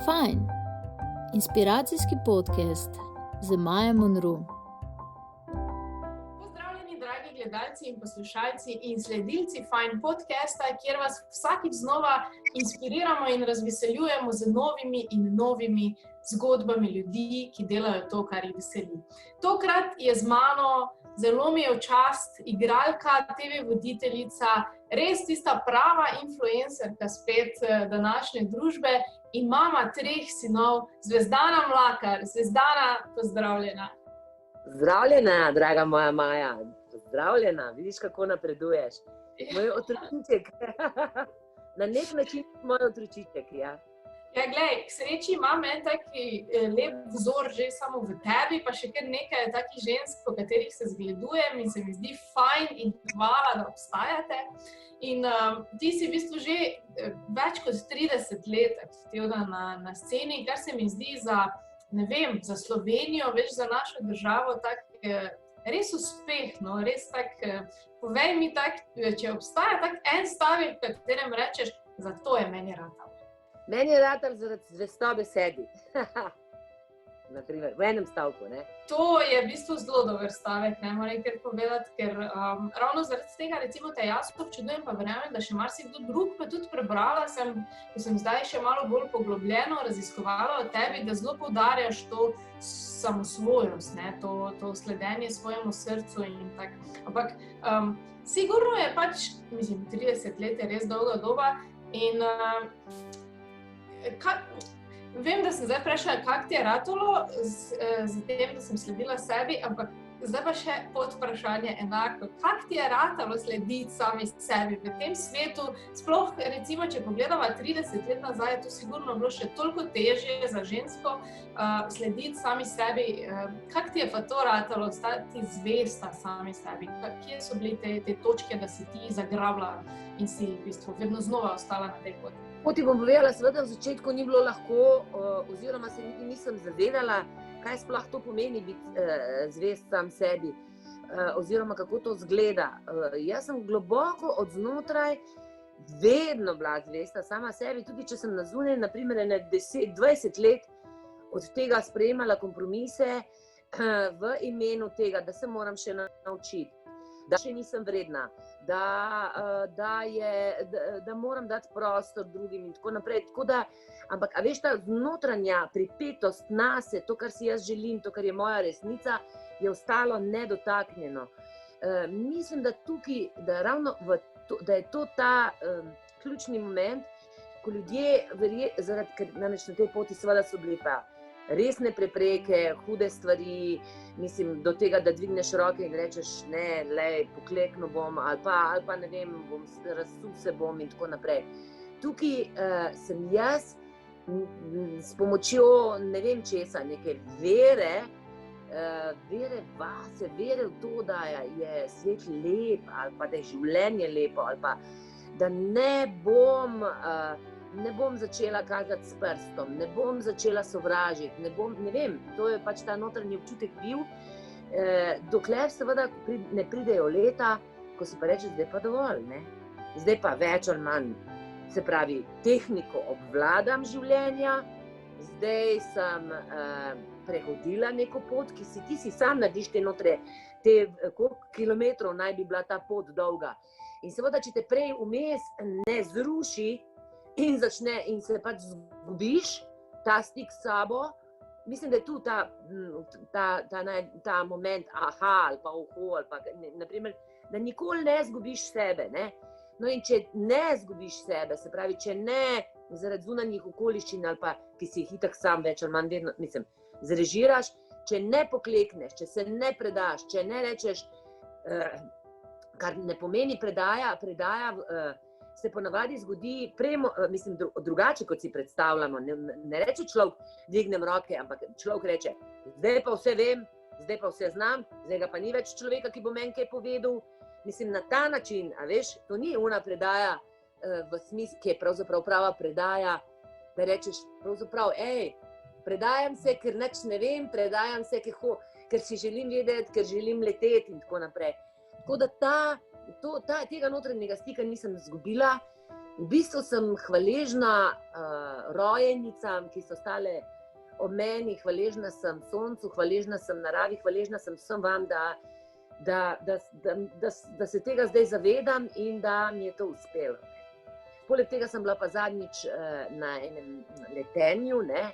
Fajn, inspiracijski podcast z Majo Monroe. Pozdravljeni, dragi gledalci in poslušalci in sledilci Fajn podcasta, kjer vas vsakič znova inspiriramo in razveseljujemo z novimi in novimi zgodbami ljudi, ki delajo to, kar jih veseli. Tokrat je z mano, zelo mi je v čast, igralka, TV voditeljica, res tista prava influencerka spet današnje družbe in mama 3 sinov, Zvezdana Mlakar. Zvezdana, pozdravljena. Zdravljena, draga moja Maja. Pozdravljena, vidiš, kako napreduješ. Moj otročiček. Na nek način moj otročiček, ja. Ja, glej, k sreči imam en taki lep vzor že samo v tebi, pa še kar nekaj takih žensk, po katerih se zgledujem in se mi zdi fajn in hvala, da obstajate. In ti si v bistvu že več kot 30 let aktivna na sceni, kar se mi zdi za, ne vem, za Slovenijo, več za našo državo, tak res uspeh, no, res tak, povej mi tak, če obstaja tak en stavek, v katerem rečeš, zato je meni ratalo. Meni je ratalo zaradi zvestobe sebi. Naprimer, v enem stavku, ne? To je v bistvu zelo dober stavek, ne moram kar povedati, ker ravno zaradi tega recimo te jaz občudujem, pa verjamem, da še marsikdo drug, pa tudi prebrala sem, ko sem zdaj še malo bolj poglobljeno raziskovala o tebi, da zelo poudarjaš to samosvojost, ne, to sledenje svojemu srcu in tak. Ampak sigurno je pač, mislim, 30 let je res dolga doba in vem, da sem zdaj prešla, kako ti je ratalo z tem, da sem sledila sebi, ampak zdaj pa še podvprašanje enako. Kako ti je ratalo slediti sami sebi v tem svetu? Sploh, recimo, če pogledava 30 let nazaj, je to sigurno bilo še toliko težje za žensko slediti sami sebi. Kako ti je pa to ratalo, stati zvesta sami sebi? Kje so bili te točke, da si ti zagrabila in si v bistvu vedno znova ostala na tej poti? Kot ti bom povedala, seveda v začetku ni bilo lahko, oziroma se niti nisem zavedala, kaj sploh to pomeni biti zvest sam sebi, oziroma kako to izgleda. Jaz sem globoko od znotraj vedno bila zvesta sama sebi, tudi če sem na zunaj, naprimer, 10-20 let od tega sprejemala kompromise v imenu tega, da se moram še naučiti, da še nisem vredna, da moram dati prostor drugim in tako naprej. Tako da, ampak, a veš, ta znotranja pripetost nase, to, kar si jaz želim, to, kar je moja resnica, je ostalo nedotaknjeno. Mislim, da tukaj, da je to ta ključni moment, ko ljudje, ker namreč na tej poti seveda so bili pa resne prepreke, hude stvari, mislim, do tega, da dvigneš roke in rečeš, ne, lej, poklekno bom, ali pa ne vem, razsul se bom in tako naprej. Tukaj sem jaz s pomočjo, ne vem česa, neke vere vase, vere v to, da je svet lep, ali pa da je življenje lepo, ali pa da ne bom začela kazati s prstom, ne bom začela sovražiti, ne vem, to je pač ta notranji občutek bil, dokler seveda ne pridejo leta, ko si pa rečeš, zdaj pa dovolj, ne? Zdaj pa več ali manj, se pravi, tehniko obvladam življenja, zdaj sem prehodila neko pot, ki ti si sam narediš koliko kilometrov naj bi bila ta pot dolga. In seveda, če te prej vmes ne zruši, in se pač zgubiš ta stik s sabo, mislim, da je tu ta moment aha ali pa oho, ali pa, naprimer, da nikoli ne zgubiš sebe, ne? No in če ne zgubiš sebe, se pravi, če ne zaradi zunanjih okoliščin ali pa, ki si jih itak sam več ali manj vedno, mislim, zrežiraš, če ne poklekneš, če se ne predaš, če ne rečeš, kar ne pomeni predaja, se ponavadi zgodi drugače, kot si predstavljamo. Ne reče človek, dvignem roke, ampak človek reče, zdaj pa vse vem, zdaj pa vse znam, zdaj ga pa ni več človeka, ki bo meni kaj povedal. Mislim, na ta način, a veš, to ni ona predaja v smislu, ki je pravzaprav prava predaja, da rečeš pravzaprav, predajam se, ker nič ne vem, predajam se, ker si želim vedeti, ker želim leteti in tako naprej. Tako da tega notranjega stika nisem izgubila v bistvu sem hvaležna rojenicam, ki so stale ob meni, hvaležna sem soncu, hvaležna sem naravi, hvaležna sem vsem vam, da se tega zdaj zavedam in da mi je to uspelo. Poleg tega sem bila pa zadnjič na enem letenju, ne?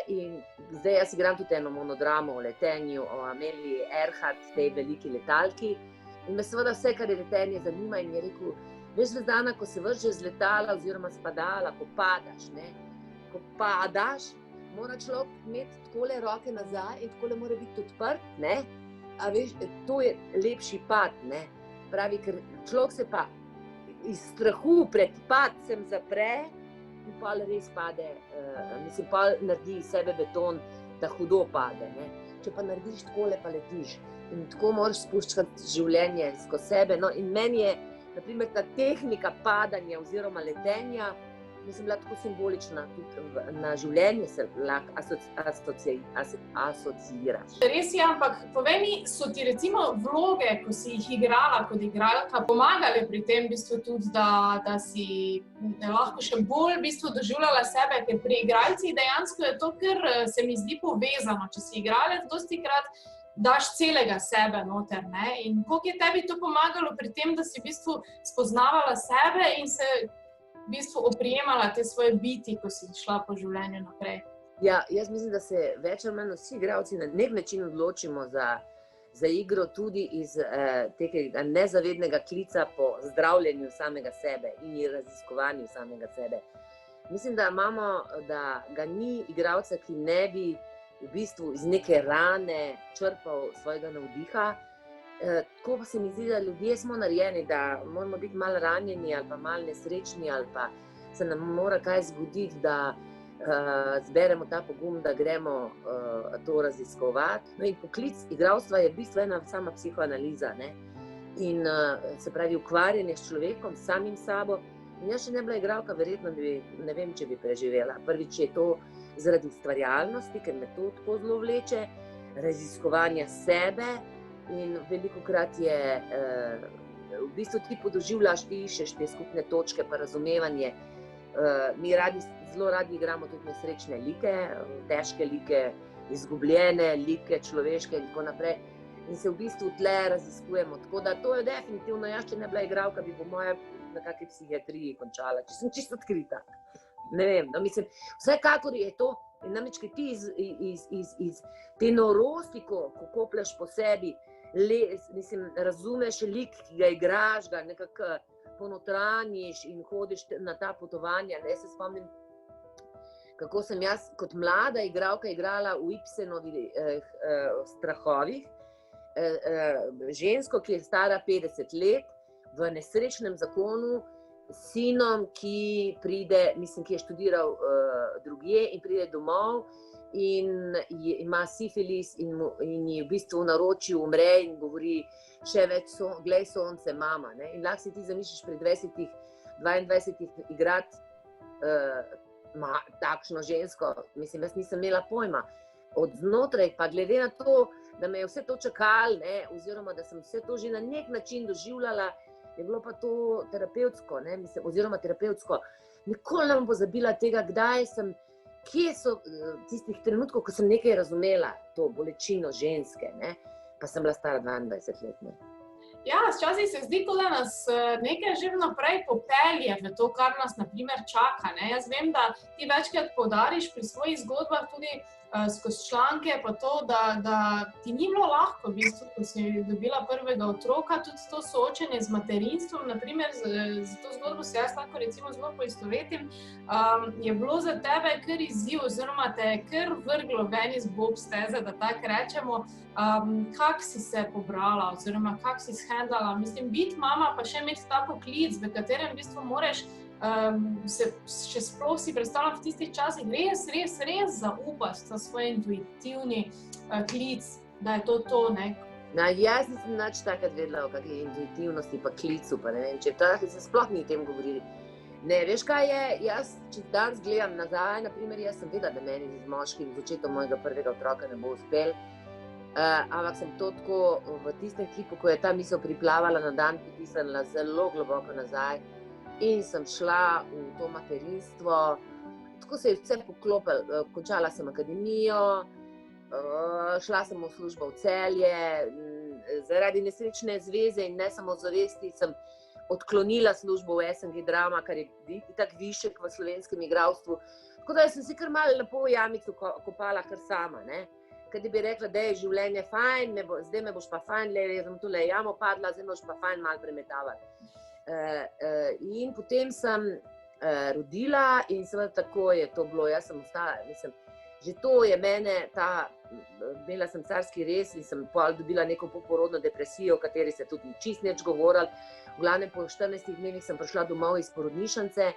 In zdaj jaz igram tudi eno monodramo o letenju, o Ameliji Earhart, tej veliki letalki. In me seveda vse, kar je letenje, zanima in mi je rekel, veš, Zvezdana, ko se vržeš z letala oziroma s padala, ko padaš, ne? Ko padaš, mora človek imeti takole roke nazaj in takole mora biti odprt, ne? A veš, to je lepši pad, ne? Pravi, ker človek se pa iz strahu pred padcem zapre in pa res pade, pa naredi iz sebe beton, da hudo pade, ne? Če pa narediš takole, pa letiš. In tako moraš spuščati življenje skozi sebe. No, in meni je, na primer, ta tehnika padanja oziroma letenja, mislim, bila tako simbolična, tudi na življenje se lahko asociiraš. Res je, ampak povej mi, so ti recimo vloge, ko si jih igrala kot igralka, pomagale pri tem v bistvu tudi, da si lahko še bolj v bistvu doživljala sebe, ker pri igralcih dejansko je to, ker se mi zdi povezano. Če si igralec, dostikrat daš celega sebe noter, ne? In koliko je tebi to pomagalo pri tem, da si v bistvu spoznavala sebe in se v bistvu oprijemala te svoje biti, ko si šla po življenju naprej? Ja, jaz mislim, da se več ali manj vsi igralci na nek način odločimo za igro tudi iz tega nezavednega klica po zdravljenju samega sebe in raziskovanju samega sebe. Mislim, da ga ni igralca, ki ne bi v bistvu iz neke rane črpal svojega navdiha. Tako pa se mi zdi, da ljudje smo narejeni, da moramo biti malo ranjeni ali pa malo nesrečni ali pa se nam mora kaj zgoditi, da zberemo ta pogum, da gremo to raziskovati. No in poklic igralstva je v bistvu ena sama psihoanaliza, ne? In se pravi ukvarjanje s človekom, samim sabo. In jaz še ne bila igralka, verjetno ne vem, če bi preživela. Prvič je to zaradi ustvarjalnosti, ker me to tako zelo vleče, raziskovanja sebe in velikokrat je v bistvu ti podoživljaš, ti iščeš te skupne točke pa razumevanje. Mi zelo radi igramo tudi nesrečne like, težke like, izgubljene like, človeške in tako naprej. In se v bistvu tle raziskujemo. Tako da to je definitivno, jaz če ne bila igralka, bi po moje na kakšni psihiatriji končala, če sem čisto odkrita. Ne vem, no, mislim, vsekakor je to, namreč, ker ti iz te norosti, ko kopljaš po sebi, mislim, razumeš lik, ki ga igraš, ga nekako ponotranjiš in hodiš na ta potovanja. Ne, se spomnim, kako sem jaz kot mlada igralka igrala v Ibsenovih strahovih, žensko, ki je stara 50 let, v nesrečnem zakonu, sinom, ki je študiral drugje in pride domov in ima sifilis in ji v bistvu v naročju umre in govori še več, glej sonce, mama. Ne? In lahko si ti zamišljaš pri 22 igrati takšno žensko. Mislim, jaz nisem imela pojma. Od znotraj, pa glede na to, da me je vse to čakalo, ne? Oziroma da sem vse to že na nek način doživljala, je bilo pa to terapevtsko, ne? Mislim, oziroma terapevtsko. Nikoli ne bom pozabila tega, kje so tistih trenutkov, ko sem nekaj razumela, to bolečino ženske, ne? Pa sem bila stara 22 let. Ne? Ja, včasih se zdi, da nas nekaj že vnaprej popelje v to, kar nas na primer čaka. Ne? Jaz vem, da ti večkrat poudariš pri svojih zgodbah tudi skozi članke, pa to, da ti ni bilo lahko, v bistvu, ko si dobila prvega otroka, tudi to soočenje z materinstvom, naprimer, z to zgodbo se jaz lahko recimo zelo poistovetim, je bilo za tebe kar izziv, oziroma te je kar vrglo ven iz bob steze, da tako rečemo. Kako si se pobrala, oziroma kako si shendala? Mislim, biti mama, pa še imeti ta poklic, v katerem v bistvu moraš še sploh si predstavljam v tistih časih res zaupati za svoj intuitivni klic, da je to, ne? No, jaz nisem nič takrat vedela o kakšni intuitivnosti pa klicu, pa ne vem, če se sploh ni o tem govorili. Ne, veš kaj je, jaz, če danes gledam nazaj, naprimer, jaz sem vedela, da meni z moškim z očetom mojega prvega otroka ne bo uspel, ampak sem to tako v tistem hipu, ko je ta misel priplavala na dan, pritisnila zelo globoko nazaj. in sem šla v to materinstvo. Tako se je vse poklopilo, končala sem akademijo, šla sem v službo v Celje, zaradi nesrečne zveze in ne samo zavesti sem odklonila službo v SNG Drama, kar je tak višek v slovenskem igralstvu. Tako da sem si kar malo lepo v jamico kopala kar sama, ne. Kad bi rekla, da je življenje fajn, zdaj me boš pa fajn, jaz sem tule jamo padla, zdaj me boš pa fajn malo premetavati. In potem sem rodila in seveda tako je to bilo, jaz sem ostala, mislim, že to je mene, imela sem carski rez in sem dobila neko poporodno depresijo, o kateri se tudi čist nič govorili. V glavnem po 14 dnevih sem prišla domov iz porodnišnice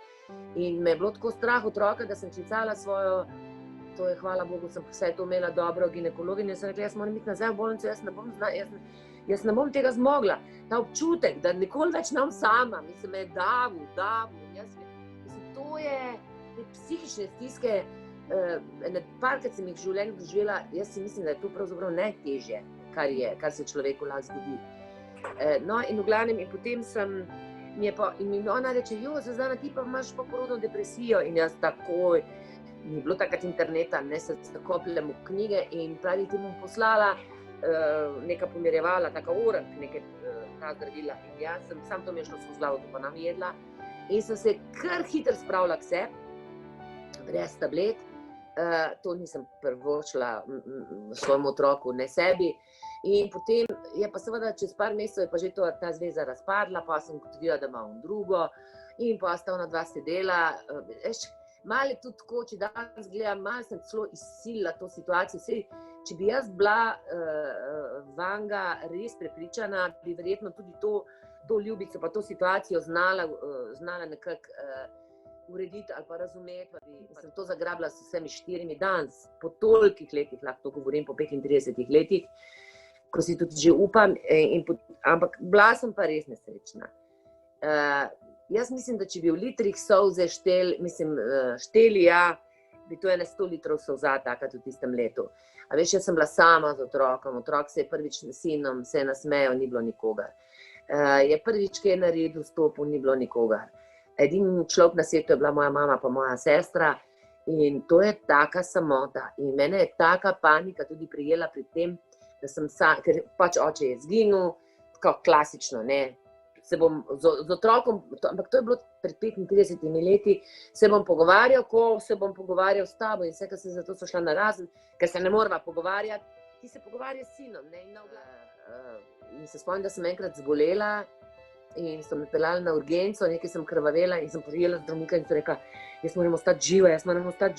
in me je bilo tako strah otroka, da sem klicala svojo, to je hvala Bogu, sem vse to imela dobro ginekologinjo, sem rekla, jaz moram iti nazaj v bolnico, jaz ne bom tega zmogla. Ta občutek, da nikoli več ne bom sama, mislim, me je davil. Mislim, to je te psihične stiske, parkrat sem jih v življenju doživela, jaz si mislim, da je to pravzaprav najtežje, kar se človeku lahko zgodi. No, in v glavnem, in potem mi ona reče, Zuzana, ti pa imaš poporodno depresijo, in jaz takoj, ni bilo takrat interneta, ne se zakopljem v knjige in pravi, ti bom poslala neka pomirjevala, taka orank, neke ta zdravila. In jaz sem sam to mi je šlo skozi glavo, to pa nam jedla. In sem se kar hitro spravila k sebi, brez tablet. To nisem prvočila svojemu otroku, ne sebi. In potem je pa seveda čez par mesecev je pa že ta zveza razpadla, pa sem ugotovila, da imam drugo in pa sta ona dva sedela. Malo je tudi tako, če danes gledam, malo sem celo izsilila to situacijo. Sej, če bi jaz bila Vanga res prepričana, bi verjetno tudi to ljubico pa to situacijo znala nekako urediti ali pa razumeti. Pa sem to zagrabila s vsemi 4 danes, po tolikih letih, lahko to govorim, po 35 letih, ko si tudi že upam, ampak bila sem pa res nesrečna. Jaz mislim, da če bi v litrih solze šteli, bi to 100 litrov solza takrat v tistem letu. A veš, jaz sem bila sama z otrokom, otrok se je prvič sinom, se je nasmejal, ni bilo nikogar. Je prvič kaj naredil, stopil, ni bilo nikogar. Edini človek na svetu je bila moja mama pa moja sestra in to je taka samota in mene je taka panika tudi prijela pri tem, da sem ker pač oče je izginil, tako klasično, ne, se bom z otrokom, ampak to je bilo pred 35 leti, se bom pogovarjal, ko se bom pogovarjal s tabo in vse, kar se zato so šla narazen, ker se ne morava pogovarjati, ti se pogovarja s sinom, ne, in se spomnim, da sem enkrat zbolela in so me peljali na urgenco, nekaj sem krvavela in sem prijela zdravnika in so rekla, jaz moram ostati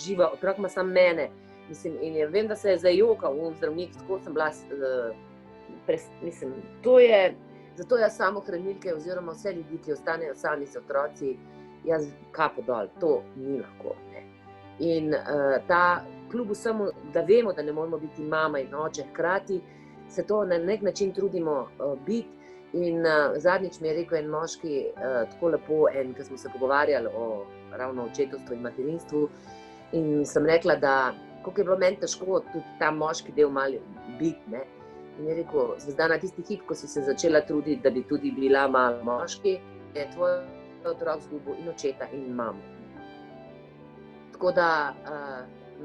živa, otrok ima samo mene. Mislim, in vem, da se je zajokal zdravnik, tako sem bila, zato jaz samohranilke oziroma vse ljudi, ki ostanejo sami z otroci, jaz kapo dol, to ni lahko. Ne. In kljub vsemu, da vemo, da ne moramo biti mama in oče hkrati, se to na nek način trudimo biti. In zadnjič mi je rekel en moški tako lepo, ko smo se pogovarjali o ravno očetovstvu in materinstvu, in sem rekla, da koliko je bilo meni težko tudi ta moški del malo biti, ne. In je rekel, Zvezdana, tisti hip, ko si se začela truditi, da bi tudi bila malo moški, je tvoj otrok zgubil in očeta in mamo. Tako da,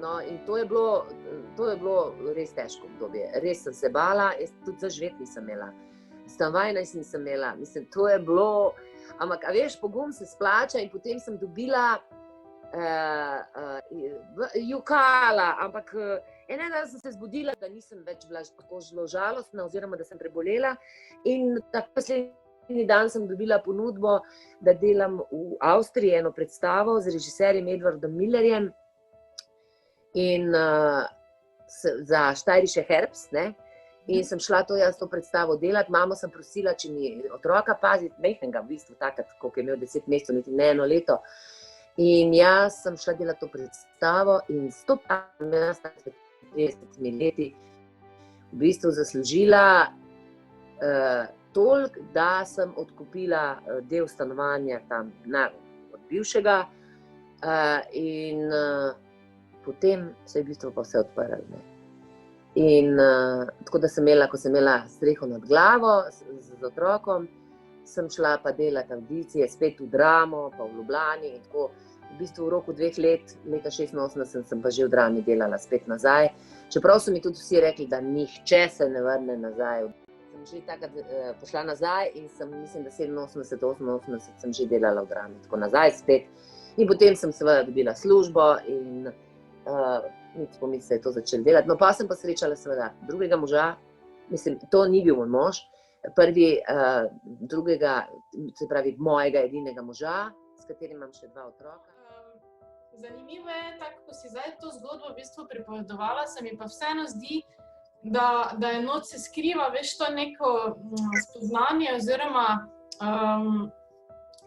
no, in to je bilo res težko obdobje. Res sem se bala, jaz tudi za živeti nisem imela. Stanovanj nisem imela, mislim, to je bilo, ampak, a veš, pogum se splača in potem sem dobila jokala, ampak en dan sem se zbudila, da nisem več bila tako zelo žalostna oziroma, da sem prebolela in tako naslednji dan sem dobila ponudbo, da delam v Avstriji eno predstavo z režiserjem Edvardom Millerjem in za Steirische Herbst, ne. In sem šla to predstavo delati, mamo sem prosila, če mi otroka paziti, mehkega v bistvu, takrat, koliko je imel 10 mesecev, niti ne 1 leto. In jaz sem šla delati to predstavo in s to jaz 30 leti v bistvu zaslužila toliko, da sem odkupila del stanovanja tam od bivšega in potem se je v bistvu pa vse odprlo. In tako da sem imela, ko sem imela streho nad glavo z otrokom, sem šla pa delati audicije, spet v Dramo, pa v Ljubljani in tako. V bistvu v roku 2 let, leta 86, sem pa že v Drami delala spet nazaj. Čeprav so mi tudi vsi rekli, da nihče se ne vrne nazaj. Sem že takrat pošla nazaj in sem, mislim, da 87, 88 sem že delala v Drami, tako nazaj spet. In potem sem seveda dobila službo in nič pomisli se je to začelo delati. No, pa sem pa srečala seveda drugega moža, mislim, to ni bil moj mož, drugega, se pravi mojega edinega moža, s katerim imam še 2 otroka. Zanimivo je, tako ko si zdaj to zgodbo v bistvu pripovedovala, se mi pa vseeno zdi, da je noč se skriva, veš, to neko spoznanje oziroma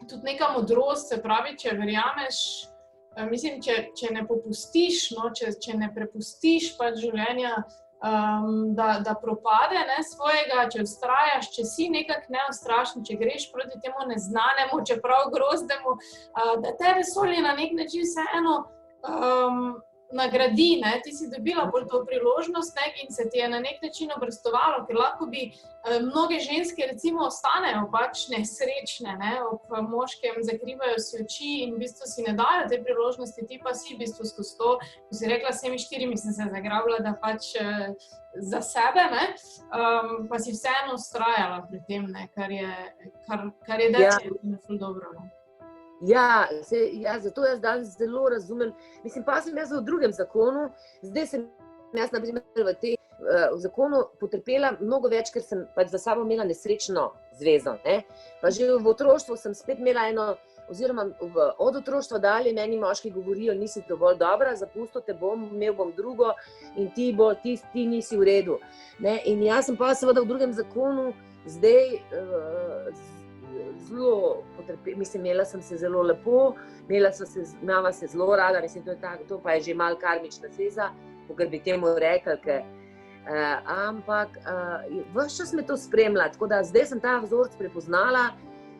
tudi neka modrost, se pravi, če verjameš, mislim, če ne popustiš, no, če ne prepustiš pač življenja, da propade, ne, svojega, če vztrajaš, če si nekako neustrašen, če greš proti temu neznanemu, čeprav grozdemu, da te vesolje na nek način vseeno nagradi, ne, ti si dobila bolj to priložnost, ne, in se ti je na nek način obrestovalo, ker lahko bi mnoge ženske recimo ostanejo pač nesrečne, ne, ob moškem, zakrivajo si oči in v bistvu si ne dajo te priložnosti, ti pa si v bistvu skozi to, ko si rekla, s temi 4 sem se zagrabila, da pač za sebe, ne, pa si vseeno vztrajala pri tem, ne, kar je definitivno ful dobro, ne. Ja, zato jaz danes zelo razumem. Mislim, pa sem jaz v drugem zakonu, zdaj sem jaz, na primer, v zakonu potrpela mnogo več, ker sem pač za sabo imela nesrečno zvezo, ne. Pa že v otroštvu sem spet imela eno, oziroma od otroštva dalje meni moški govorijo, nisi dovolj dobra, zapustil te bom, imel bom drugo in ti nisi v redu. Ne. In jaz sem pa seveda v drugem zakonu zdaj zelo potrpela, mislim, imela sem se zelo lepo, imela se zelo rada, mislim, to pa je že malo karmična zveza, kakor bi temu rekli, ampak ves čas me to spremlja, tako da zdaj sem ta vzorec prepoznala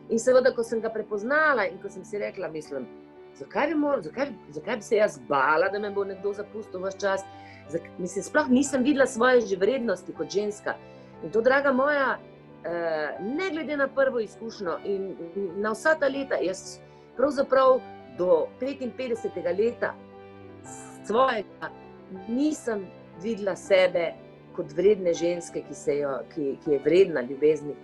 in seveda, ko sem ga prepoznala in ko sem si rekla, mislim, zakaj bi se jaz bala, da me bo nekdo zapustil ves čas, mislim, sploh nisem videla svoje že vrednosti kot ženska in to, draga moja, ne glede na prvo izkušnjo in na vsa ta leta, jaz pravzaprav do 55. leta svojega nisem videla sebe kot vredne ženske, ki je vredna ljubezni.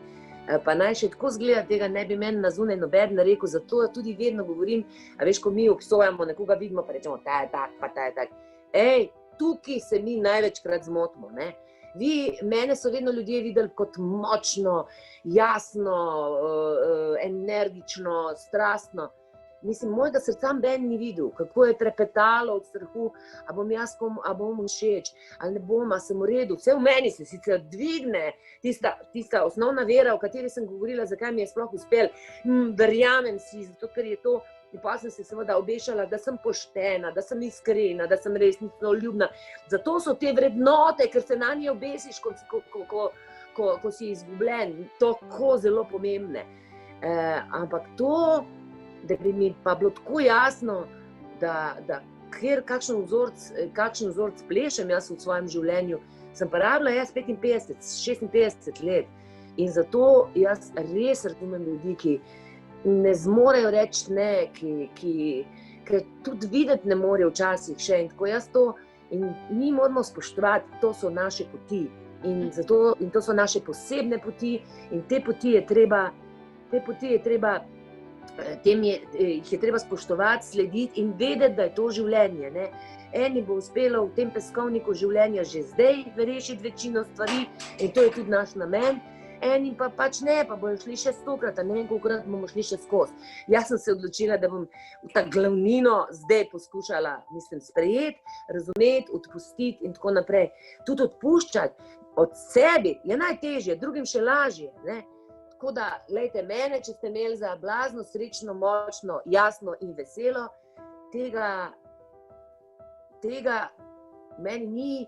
Pa naj še tako zgleda, tega ne bi meni na zunaj nobeden rekel, zato tudi vedno govorim, a veš, ko mi obsojamo, nekoga vidimo, pa rečemo, ta je tak, pa ta je tak. Ej, tukaj se mi največkrat zmotimo, ne. Mene so vedno ljudje videli kot močno, jasno, energično, strastno. Mislim, mojega srca Ben ni videl, kako je trepetalo od strahu, a bom všeč, ali ne bom, a sem v redu. Vse v meni se sicer dvigne tista osnovna vera, o kateri sem govorila, zakaj mi je sploh uspel. Verjamem si, zato ker je to. In pa sem se seveda obešala, da sem poštena, da sem iskrena, da sem resnično ljubna. Zato so te vrednote, ker se na nje obesiš, ko si izgubljen, tako zelo pomembne. Ampak to, da bi mi pa bilo tako jasno, da kakšen vzorec plešem jaz v svojem življenju, sem pa rabila jaz 56 let. In zato jaz res razumem ljudi, ki ne zmorejo reči ne, ker tudi videti ne morejo včasih še in tako jaz to in mi moramo spoštovati, to so naše poti in to so naše posebne poti in te poti je treba jih je treba spoštovati, slediti in vedeti, da je to življenje, ne. Eni bo uspelo v tem peskovniku življenja že zdaj rešiti večino stvari in to je tudi naš namen. Eni pa pač ne, pa bojo šli še 100krat, ne vem, kolikokrat bomo šli še skozi. Jaz sem se odločila, da bom ta glavnino zdaj poskušala, mislim, sprejeti, razumeti, odpustiti in tako naprej. Tudi odpuščati od sebi je najtežje, drugim še lažje, ne. Tako da, glejte, mene, če ste imeli za blazno, srečno, močno, jasno in veselo, tega meni ni.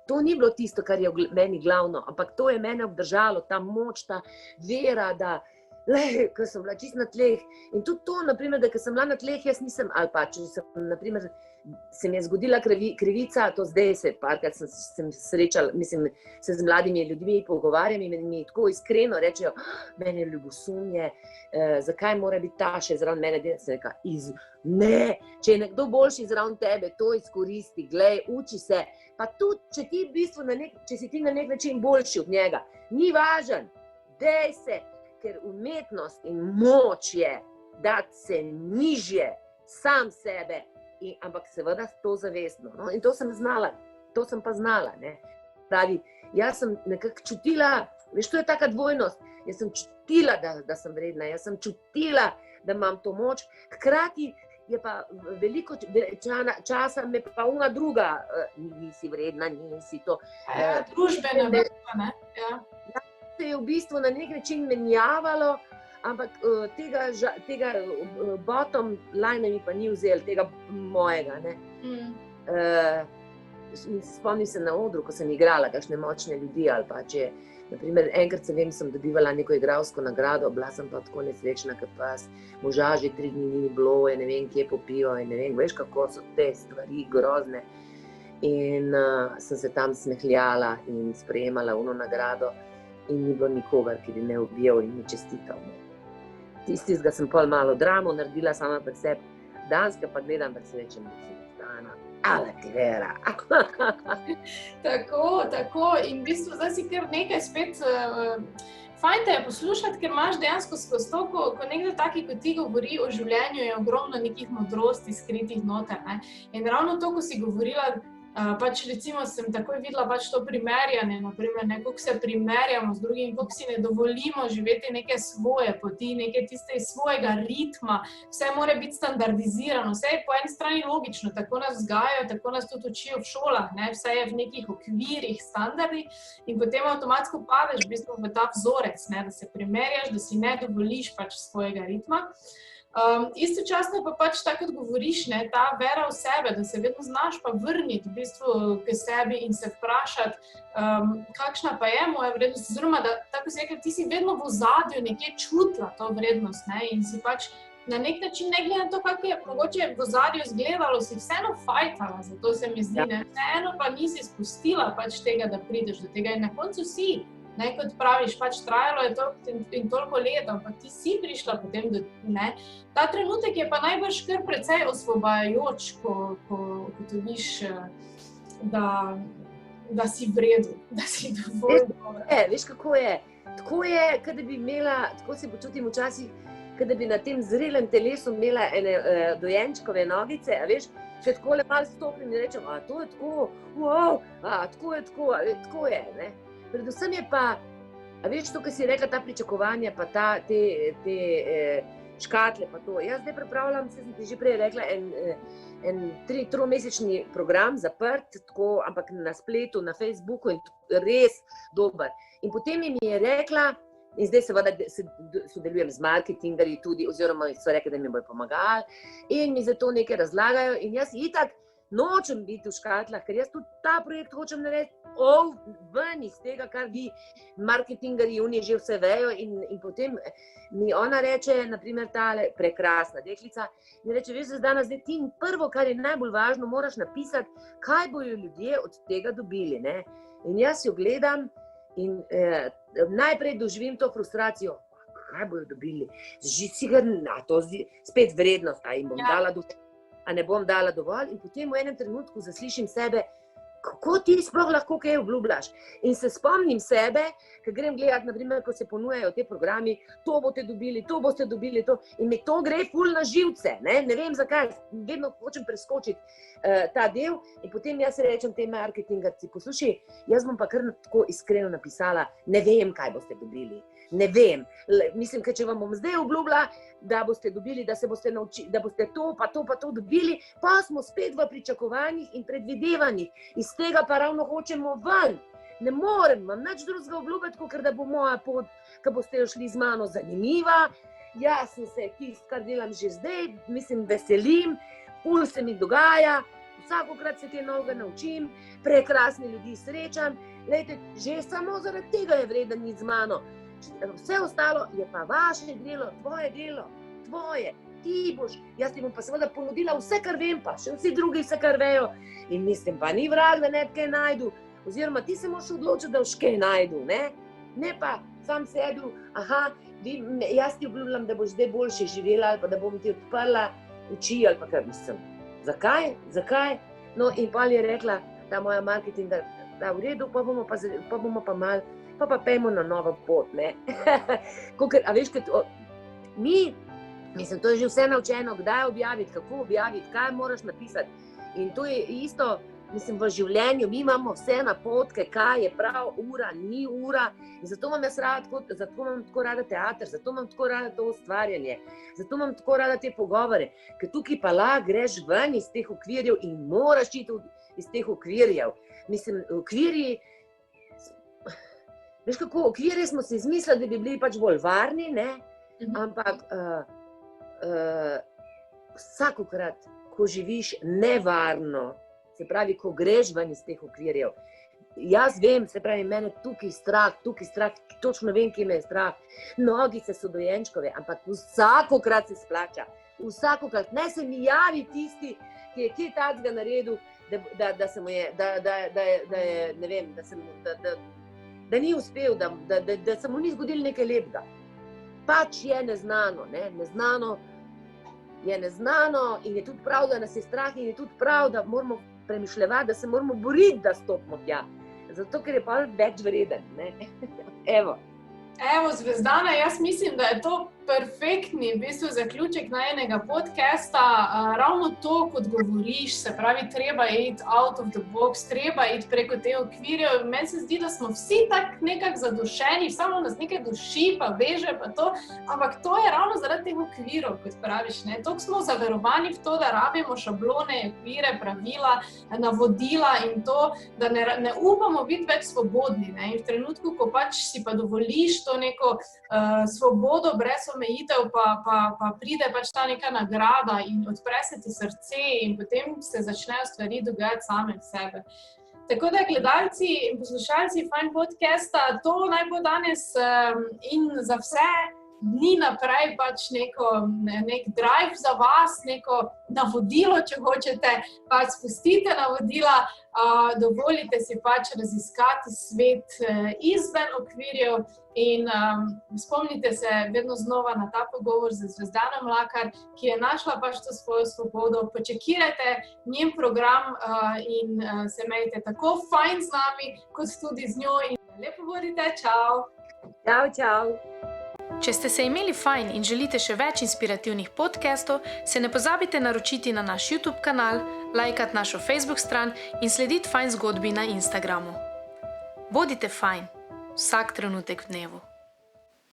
To ni bilo tisto, kar je meni glavno, ampak to je mene obdržalo, ta moč, ta vera, ko sem bila čisto na tleh. In tudi to, naprimer, da ko sem bila na tleh, jaz nisem, ali pa če sem, naprimer, se mi je zgodila krivica, to zdaj se parkrat sem srečala, mislim, se z mladimi ljudmi pogovarjam in mi tako iskreno rečejo, meni je ljubosumje, zakaj mora biti ta še zraven mene, da sem rekla, ne, če je nekdo boljši zraven tebe, to izkoristi, glej, uči se, pa tudi, če ti v bistvu če si ti na nek način boljši od njega, ni važen, dej se, ker umetnost in moč je dati se nižje sam sebe, ampak seveda to zavestno. No? In to sem pa znala. Ne? Pravi, jaz sem nekako čutila, veš, to je taka dvojnost, jaz sem čutila, da sem vredna, jaz sem čutila, da imam to moč, hkrati je pa veliko časa me pa ona druga, nisi vredna, nisi to. Družbena vredna, ne? Ja. Se je v bistvu na nek način menjavalo, ampak tega bottom line mi pa ni vzel, tega mojega. Ne? Spomnim se na odru, ko sem igrala kakšne močne ljudi, ali pa če, naprimer, enkrat sem dobivala neko igralsko nagrado, bila sem pa tako nesrečna, ker pa moža že 3 dni ni bilo, ne vem, kje popijo, ne vem, veš, kako so te stvari grozne. In sem se tam smehljala in sprejemala ono nagrado. In ni bilo nikogar, ki bi me objel in mi čestital. Tistega sem pol malo dramo naredila sama pred sebi, danska pa gledam pred srečem, ala ti vera. Tako. In v bistvu zdaj si kar nekaj spet fajn te je poslušati, ker imaš dejansko skozi to, ko nekdo taki, kot ti govori o življenju, je ogromno nekih modrosti skritih noter. Ne? In ravno to, ko si govorila, pač recimo sem takoj videla pač to primerjanje, naprimer, koliko se primerjamo z drugim, koliko si ne dovolimo živeti neke svoje poti, neke tiste svojega ritma, vse mora biti standardizirano, vse je po eni strani logično, tako nas vzgajajo, tako nas tudi učijo v šolah, ne? Vse je v nekih okvirih, standardih in potem avtomatsko padeš v bistvu v ta vzorec, ne? Da se primerjaš, da si ne dovoliš pač svojega ritma. Istočasno pa pač tako, kot govoriš, ne, ta vera v sebe, da se vedno znaš pa vrniti v bistvu k sebi in se vprašati, kakšna pa je moja vrednost, oziroma da, tako si rekel, ti si vedno v ozadju nekje čutila to vrednost, ne, in si pač na nek način, ne glede na to, kako je mogoče v ozadju izgledalo, si vseeno fajtala, zato se mi zdi, ne, vseeno pa nisi spustila pač tega, da prideš do tega in na koncu si. Ne, kot praviš, pač trajalo je toliko let, ampak ti si prišla potem do, ne. Ta trenutek je pa najbrž kar precej osvobajajoč, ko dobiš, da si vredu, da si dovolj dobra. Veš, kako je? Tako je, kot da bi imela, tako se počutim včasih, kot da bi na tem zrelem telesu imela ene dojenčkove nogice, a veš, če takole malo stopim in rečem, to je tako, wow, tako je, ne. Predvsem je pa, a veš to, kar si rekla, ta pričakovanja, pa te škatle, pa to. Jaz zdaj pripravljam, sem ti že prej rekla, en 3-mesečni program zaprt, tako, ampak na spletu, na Facebooku in res dober. In potem mi je rekla, in zdaj seveda sodelujem z marketingerji tudi, oziroma so rekli, da mi bojo pomagali in mi za to nekaj razlagajo in jaz itak nočem biti v škatlah, ker jaz tudi ta projekt hočem narediti ven iz tega, kar vi marketingerji oni že vse vejo in potem mi ona reče, naprimer tale prekrasna deklica, in reče, veš, danes zdaj ti prvo, kar je najbolj važno, moraš napisati, kaj bojo ljudje od tega dobili, ne? In jaz jo gledam in najprej doživim to frustracijo, kaj bojo dobili, to spet vrednost, a jim bom dala dovolj, a ne bom dala dovolj in potem v enem trenutku zaslišim sebe, kako ti sploh lahko kaj obljubljaš. In se spomnim sebe, ko grem gledati, naprimer, ko se ponujajo te programi, to boste dobili, to. In mi to gre ful na živce, ne vem zakaj, vedno hočem preskočiti ta del in potem jaz rečem tej marketingarci, poslušaj, jaz bom pa kar tako iskreno napisala, ne vem, kaj boste dobili. Ne vem, mislim, ker če vam bom zdaj obljubila, da boste dobili, da se boste naučili, da boste to pa to dobili, pa smo spet v pričakovanjih in predvidevanjih. Iz tega pa ravno hočemo ven. Ne morem vam nič drugega obljubiti, kot da bo moja pot, ko boste šli z mano, zanimiva. Jaz sem se tisto, kar delam že zdaj, mislim, veselim, ful se mi dogaja, vsakokrat se kaj novega naučim, prekrasne ljudi srečam. Lejte, že samo zaradi tega je vreden iti z mano. vse ostalo je pa vaše delo, tvoje delo, tvoje. Ti boš, jaz ti bom pa seveda ponudila vse, kar vem, pa še vsi drugi vse, kar vejo. In mislim, pa ni vrag, da ne kaj najdu. Oziroma, ti se moraš odločiti, da boš kaj najdu, ne pa sam sebi, jaz ti obljubljam, da boš zdaj boljše živela, ali pa da bom ti odprla oči, ali pa kaj mislim. Zakaj? No, in pa je rekla, ta moja marketing, da v redu, pa bomo pa malo, pa pejmo na novo pot, a veš, mislim, to je že vse naučeno, kdaj objaviti, kako objaviti, kaj moraš napisati. In to je isto, mislim, v življenju, mi imamo vse napotke, kaj je prav ura, ni ura. In zato imam tako rada teater, zato imam tako rada to ustvarjanje, zato imam tako rada te pogovore, ker tukaj pa lahko greš ven iz teh okvirjev in moraš iti iz teh okvirjev. Mislim, okvirji, veš kako, okvirje smo si izmislili, da bi bili pač bolj varni, ampak vsakokrat, ko živiš nevarno, se pravi, ko greš ven iz teh okvirjev, jaz vem, se pravi, mene tukaj strah, točno vem, kje me je strah, nogice so dojenčkove, ampak vsakokrat se splača, vsakokrat, ne se mi javi tisti, ki je kaj takega naredil, da se mu je, da je, ne vem, da ni uspel, da se mu ni zgodilo nekaj lepega. Pač je neznano, neznano je neznano in je tudi prav, da nas je strah in je tudi prav, da moramo premišljevati, da se moramo boriti, da stopimo tja. Zato, ker je pa več vreden, Evo, Zvezdana, jaz mislim, da je to perfektni v bistvu zaključek najinega podcasta. Ravno to, kot govoriš, se pravi, treba iti out of the box, treba iti preko te okvirjev. Meni se zdi, da smo vsi tak nekako zadušeni, samo nas nekaj duši, pa veže, pa to, ampak to je ravno zaradi teh okvirov, kot praviš, Toliko smo zaverovani v to, da rabimo šablone, okvire, pravila, navodila in to, da ne upamo biti več svobodni, In v trenutku, ko pač si pa dovoliš to neko svobodo brez omejitev, pa pride pač ta neka nagrada in odpre se ti srce in potem se začnejo stvari dogajati same v sebe. Tako da, gledalci in poslušalci Fine podcasta, to naj bo danes in za vse dni naprej pač nek drive za vas, neko navodilo, če hočete, pa spustite navodila, dovolite si pač raziskati svet izven okvirjev in spomnite se vedno znova na ta pogovor z Zvezdano Mlakar, ki je našla pač to svojo svobodo. Počekirajte njen program in se imejte tako fajn z nami, kot tudi z njo in lepo bodite, čau! Čau! Če ste se imeli fajn in želite še več inspirativnih podcastov, se ne pozabite naročiti na naš YouTube kanal, lajkati našo Facebook stran in slediti Fine zgodbi na Instagramu. Bodite fajn, vsak trenutek v dnevu.